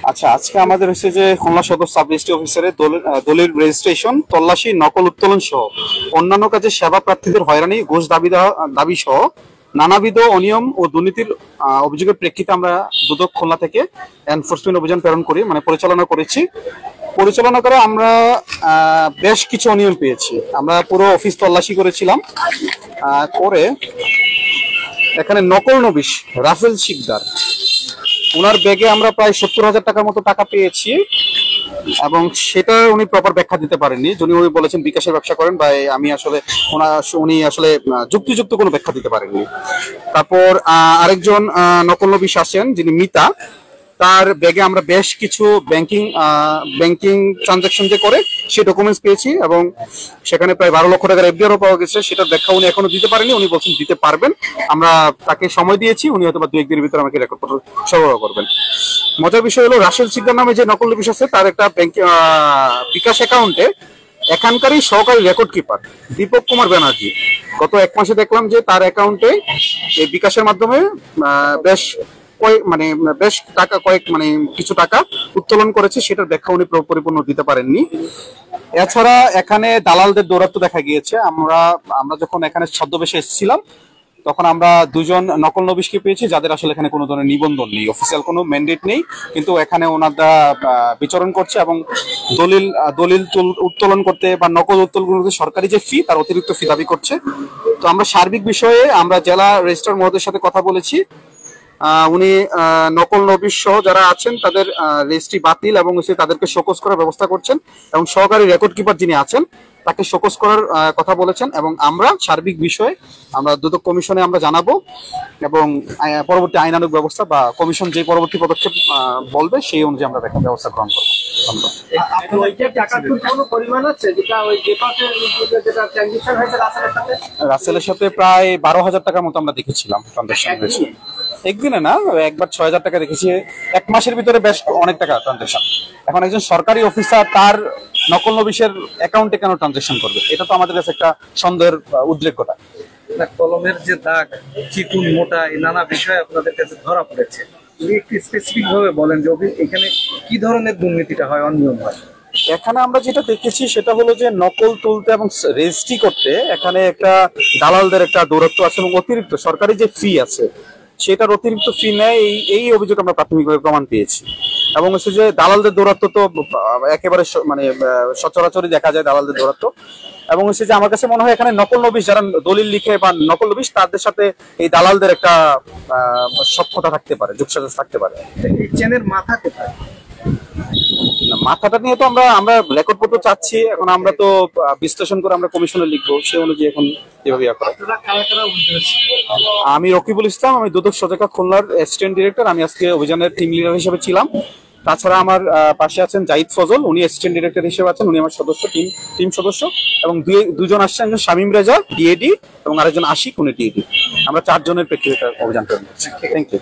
আচ্ছা, আজকে আমাদের হচ্ছে যে খুলনা সদর সাব রেজিস্ট্রি অফিসারের দলিল রেজিস্ট্রেশন, তল্লাশি, নকল উত্তোলন সহ অন্যান্য কাজে সেবা প্রার্থীদের হয়রানি, ঘুষ দাবি সহ নানাবিধ অনিয়ম ও দুর্নীতির অভিযোগের প্রেক্ষিতে আমরা দুদক খুলনা থেকে এনফোর্সমেন্ট অভিযান প্রেরণ করি, মানে পরিচালনা করেছি। পরিচালনা করে আমরা বেশ কিছু অনিয়ম পেয়েছি। আমরা পুরো অফিস তল্লাশি করেছিলাম, করে এখানে নকল নবিশ রাফেল শিকদার, ওনার ব্যাগে আমরা প্রায় 70,000 টাকার মতো টাকা পেয়েছি, এবং সেটা উনি প্রপার ব্যাখ্যা দিতে পারেননি। যিনি উনি বলেছেন বিকাশের ব্যবসা করেন, বা আমি আসলে উনি আসলে যুক্তিযুক্ত কোনো ব্যাখ্যা দিতে পারেননি। তারপর আরেকজন নকল নবিশ আছেন যিনি মিতা, তার ব্যাগে আমরা বেশ কিছু ব্যাংকিং ট্রানজাকশন যে করে সেই ডকুমেন্টস পেয়েছি, এবং সেখানে প্রায় 12 লক্ষ টাকার এফডিআরও পাওয়া গেছে। সেটার ব্যাখ্যা উনি এখনো দিতে পারেনি, উনি বলছেন দিতে পারবেন। আমরা তাকে সময় দিয়েছি, উনি হয়তো বা 2-1 দিনের ভিতরে আমাকে রেকর্ড সরবরাহ করবেন। মজার বিষয় হলো রাসেল সিকদার নামে যে নকল নবিশ আছে, তার একটা বিকাশ অ্যাকাউন্টে এখানকারই সহকারী রেকর্ড কিপার দীপক কুমার ব্যানার্জি গত 1 মাসে দেখলাম যে তার অ্যাকাউন্টে এই বিকাশের মাধ্যমে কিছু টাকা উত্তোলন করেছে। সেটার ব্যাখ্যা উনি পরিপূর্ণ দিতে পারেননি। এছাড়া এখানে দালালদের দৌরাত্ম্য দেখা গিয়েছে। আমরা যখন এখানে ছদ্মবেশে এসেছিলাম, তখন আমরা 2জন নকল নবিশকে পেয়েছি, যাদের আসলে এখানে কোনো ধরনের নিবন্ধন নেই, অফিসিয়াল কোনো ম্যান্ডেট নেই, কিন্তু এখানে ওনারা বিচরণ করছে এবং দলিল উত্তোলন করতে বা নকল উত্তোলন করতে সরকারি যে ফি, তার অতিরিক্ত ফি দাবি করছে। তো আমরা সার্বিক বিষয়ে আমরা জেলা রেজিস্ট্রার মহোদয়ের সাথে কথা বলেছি। উনি নকল নবিশ সহ যারা আছেন তাদের রেজিস্ট্রি বাতিল এবং তাদেরকে শোকজ করার ব্যবস্থা করছেন, এবং সহকারী রেকর্ড কিপার যিনি আছেন তাকে শোকজ করার কথা বলেছেন। এবং আমরা সার্বিক বিষয়ে আমরা দুদক কমিশনে আমরা জানাবো, এবং পরবর্তী আইনানুগ ব্যবস্থা বা কমিশন যে পরবর্তী পদক্ষেপ বলবে সেই অনুযায়ী আমরা ব্যবস্থা গ্রহণ করবো। রাসেলের সাথে প্রায় 12,000 টাকার মতো আমরা দেখেছিলাম ট্রানজাকশন হয়েছে। একদিনে না, একবার 6,000 টাকা দেখেছি। 1 মাসের ভিতরে বেশ অনেক টাকা ট্রানজাকশন। এখন একজন সরকারি অফিসার তার নকল নবিশের অ্যাকাউন্টে কেন ট্রানজাকশন করবে, এটা তো আমাদের কাছে একটা সন্দেহের উদ্রেকটা। কলমের যে দাগ, চিকুন, মোটা, এই নানা বিষয় আপনাদের কাছে ধরা পড়েছে। একটু স্পেসিফিক ভাবে বলেন যে এখানে কি ধরনের দুর্নীতিটা হয়, অনিয়ম হয়? এখানে আমরা যেটা দেখেছি সেটা হলো যে নকল তুলতে এবং রেজিস্ট্রি করতে এখানে একটা দালালদের একটা দৌরাত্ম্য আছে, এবং অতিরিক্ত সরকারি যে ফি আছে সেটার অতিরিক্ত ফি নেয়, এই অভিযোগ আমরা প্রাথমিকভাবে প্রমাণ পেয়েছি। এবং হচ্ছে যে দালালদের দৌরাত্ম্য তো একেবারে সচরাচরই দেখা যায় দালালদের দৌরাত্ম্য। এবং হচ্ছে যে আমার কাছে মনে হয় এখানে নকল নবিশ যারা দলিল লিখে বা নকল নবিশ, তাদের সাথে এই দালালদের একটা সখ্যতা থাকতে পারে, যোগসাজশ থাকতে পারে। এই চেনের মাথা কোথায়? মাথাটা নিয়ে তো আমরা রেকর্ড করতে চাচ্ছি। এখন আমরা তো বিশ্লেষণ করে আমরা কমিশনে লিখবো, সে অনুযায়ী এখন এভাবে আমি রকিবুল ইসলাম, আমি দুদক সজাকা খুলনার অ্যাসিস্ট্যান্ট ডিরেক্টর। আমি আজকে অভিযানের টিম লিডার হিসেবে ছিলাম। তাছাড়া আমার পাশে আছেন জাহিদ ফজল, উনি অ্যাসিস্ট্যান্ট ডিরেক্টর হিসেবে আছেন, উনি আমার টিম সদস্য। এবং দুজন আসছেন, একজন শামীম রেজা ডিএডি এবং আরেকজন আশিক, উনি ডিএডি। আমরা 4 জনের প্রেক্ষিতে অভিযান করছি। Thank you.